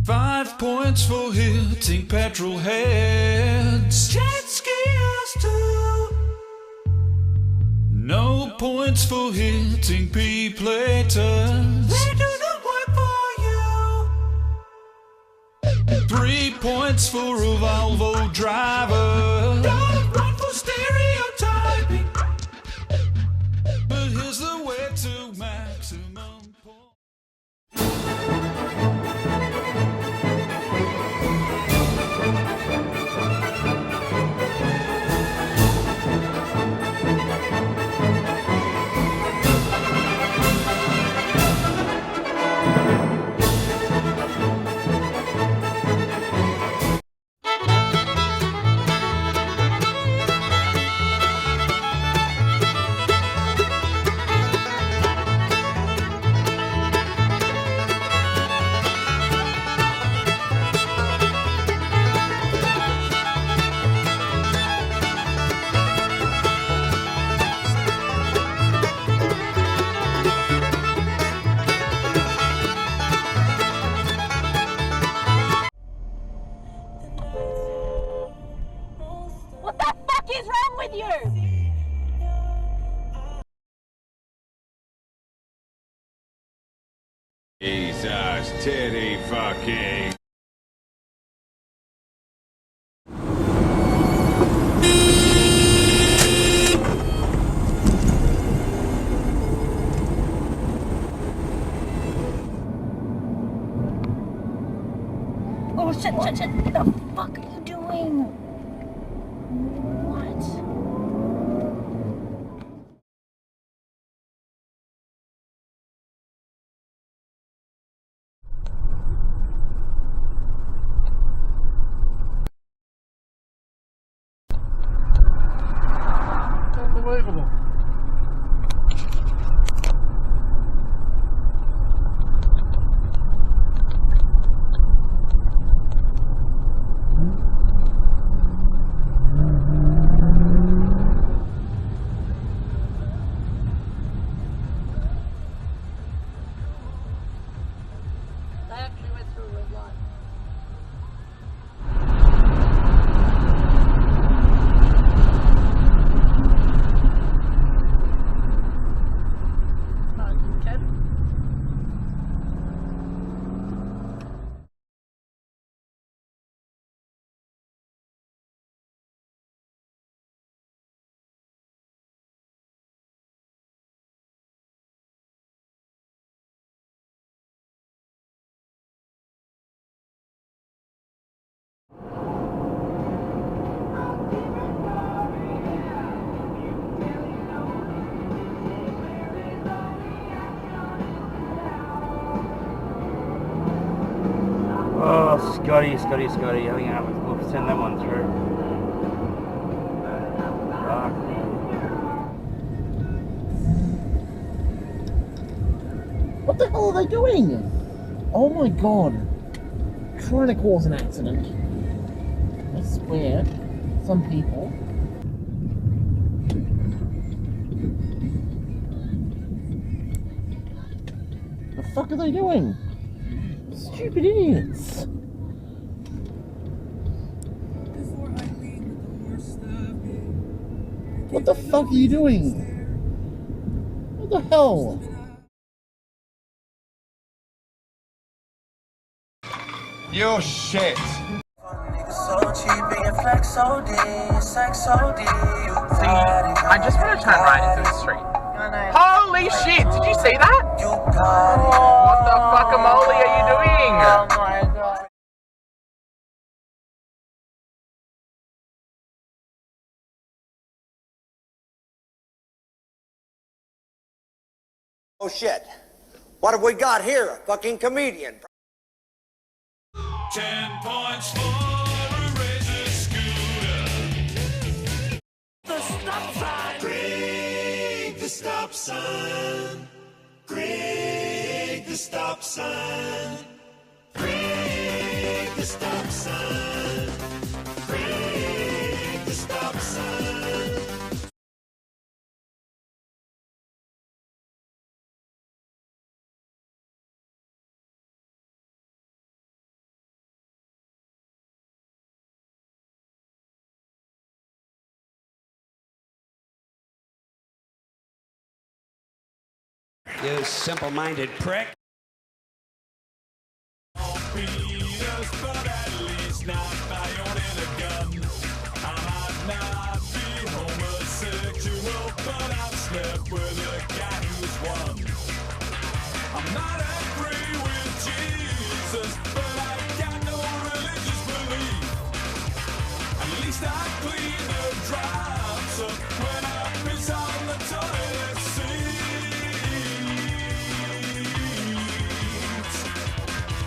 5 points for hitting petrol heads. Jet skiers too. No points for hitting P-platers. They do not work for you. 3 points for a Volvo driver. Don't run for stereotyping. But here's the way to maximum point. What the fuck is wrong with you? Jesus, titty fucking. Oh shit. What the fuck are you doing? What? Unbelievable. They actually went through a red light. No, you can. Oh, Scotty. I think we'll send that one through. Fuck. What the hell are they doing? Oh my god. Trying to cause an accident. I swear. Some people. The fuck are they doing? Stupid idiots. What the fuck are you doing? What the hell? You're shit. So cheap and flex OD, sex OD. See, I just want to turn right into the street. Holy shit, did you see that? You got it. What the fuckamole are you doing? Oh my god. Oh shit. What have we got here? A fucking comedian. 10 points for a razor scooter. The stop sign. Greg the stop sign. Greg the stop sign. Greg the stop sign. Greg the stop sign. You simple-minded prick. Peters, but at least not by owning a gun. I might not be homosexual, but I've slept with a guy who's won. I'm not angry with Jesus, but I got no religious belief. At least I clean the drops up when I piss on the toilet seats.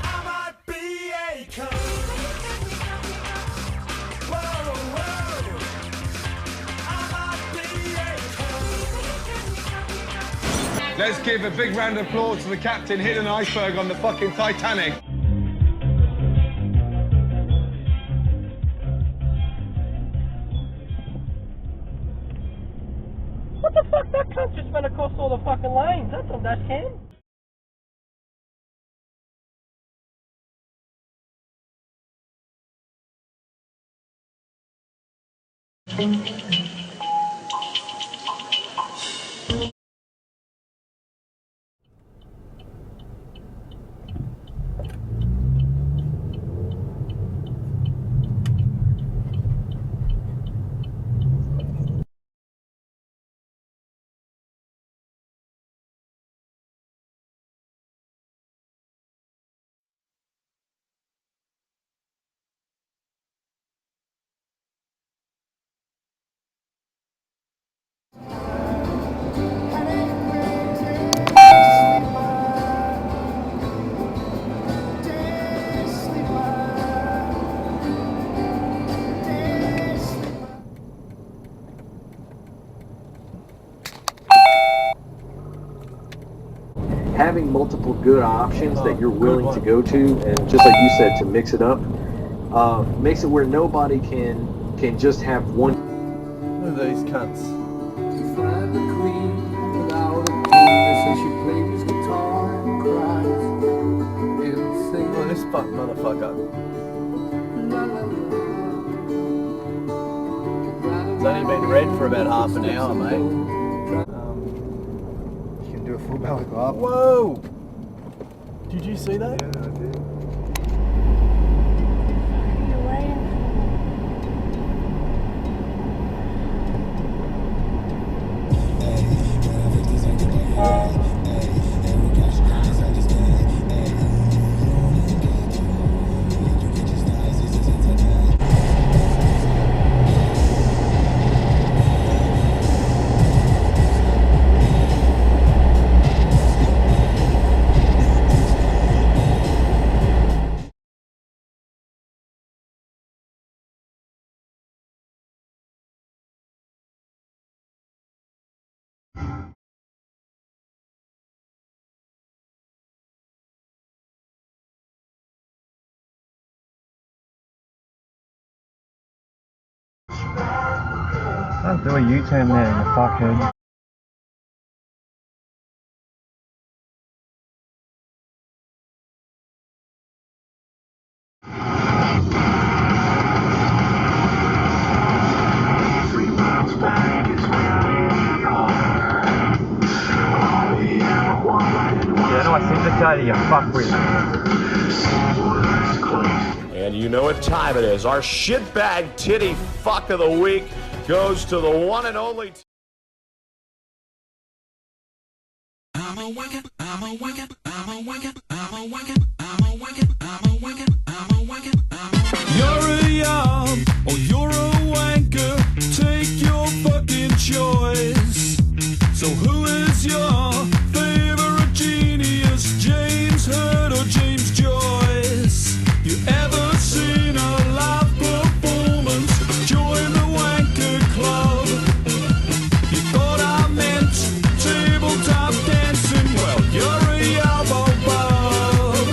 I might be a cunt. Whoa, whoa. I might be a cunt. Let's give a big round of applause to the captain hidden an iceberg on the fucking Titanic. What the fuck? That cunt just went across all the fucking lanes. That's on dash cam. Having multiple good options that you're willing to go to, and just like you said, to mix it up, makes it where nobody can just have one. Look at these cunts. Look at this fuck motherfucker. It's only been red for about half an hour, mate. You can do a full balaclava. Whoa! Did you see that? Yeah, I did. Can't do a U-turn there, you fuckhead. Yeah, no, I think the guy you fuck with. And you know what time it is. Our shitbag titty fuck of the week goes to the one and only. I'm a wanker, I'm a wanker, I'm a wanker, I'm a wanker, I'm a wanker, I'm a wanker, I'm a wanker, I'm a wanker. You're a young or you're a wanker. Take your fucking choice. So who is your favorite genius? James Hurd or James Joyce? You ever seen a live performance? Join the wanker club. You thought I meant tabletop dancing? Well, you're a elbow bub.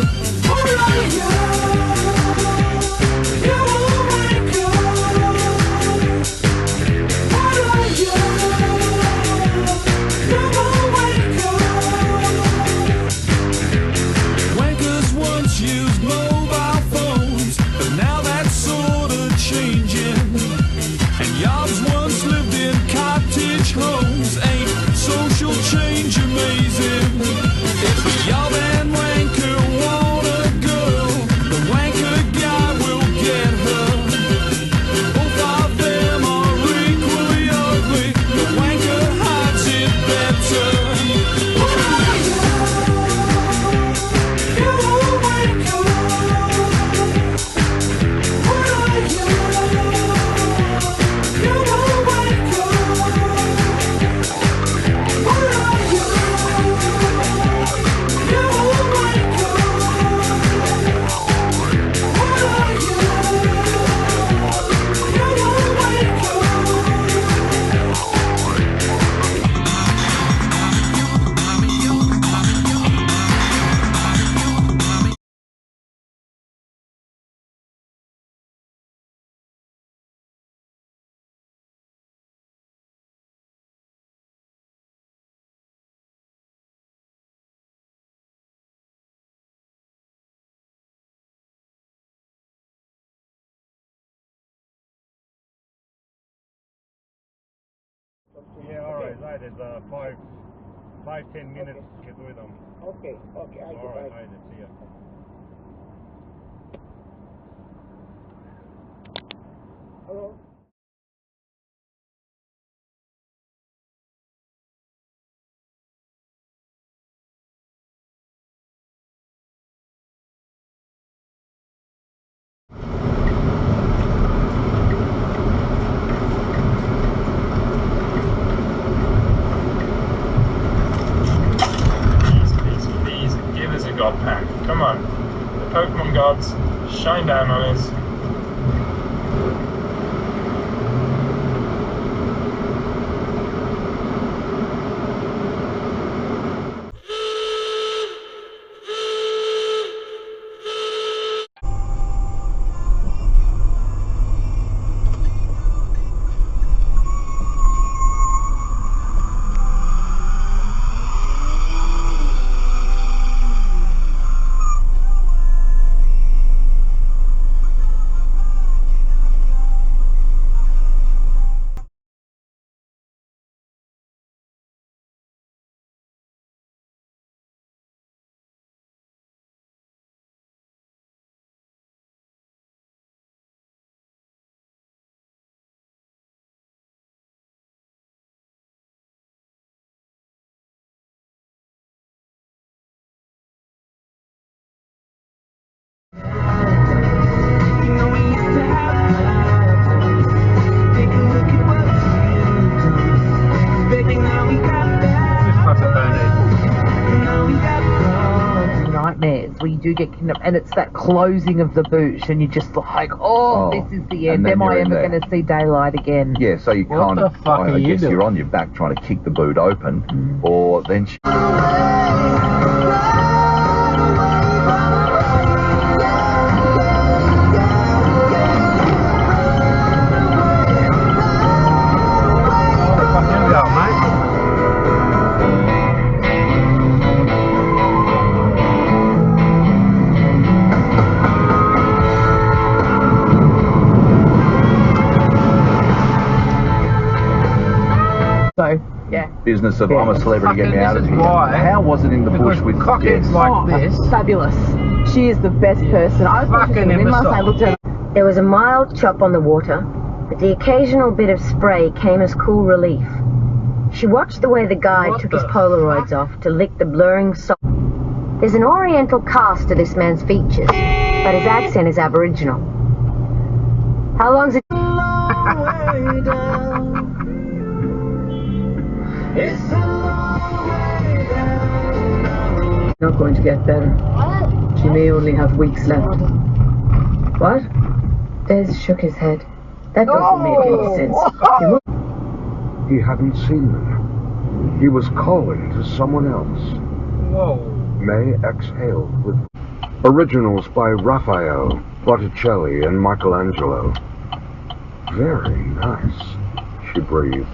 Hey, there's 5-10 minutes to get with them. Okay, okay. Alright, hey, see ya. Hello? Easy. Give us a god pack. Come on. The Pokemon gods shine down on us. Nightmares where you do get kidnapped, and it's that closing of the boot, and you're just like, oh, this is the end. Am I ever going to see daylight again? Yeah, so you kind of, I guess you're on your back trying to kick the boot open, or then. So, yeah. Business of I'm a celebrity, get me out of here. How was it in the bush with cockheads like this? Fabulous. She is the best person. I was watching the last I looked at her. There was a mild chop on the water, but the occasional bit of spray came as cool relief. She watched the way the guide took his Polaroids off to lick the blurring soul. There's an oriental cast to this man's features, but his accent is Aboriginal. How long's it? Not going to get better. She may only have weeks left. What? Des shook his head. That doesn't make any sense. He hadn't seen them. He was calling to someone else. Whoa. May exhaled with originals by Raphael, Botticelli, and Michelangelo. Very nice, she breathed.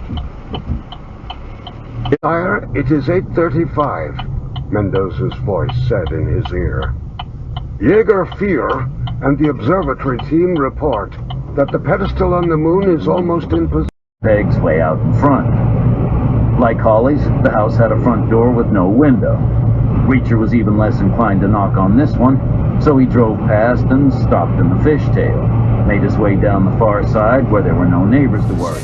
Sire, it is 8:35, Mendoza's voice said in his ear. Jaeger 4 and the observatory team report that the pedestal on the moon is almost in position. Pegs way out in front. Like Holly's, the house had a front door with no window. Reacher was even less inclined to knock on this one, so he drove past and stopped in the fishtail. Made his way down the far side where there were no neighbors to worry.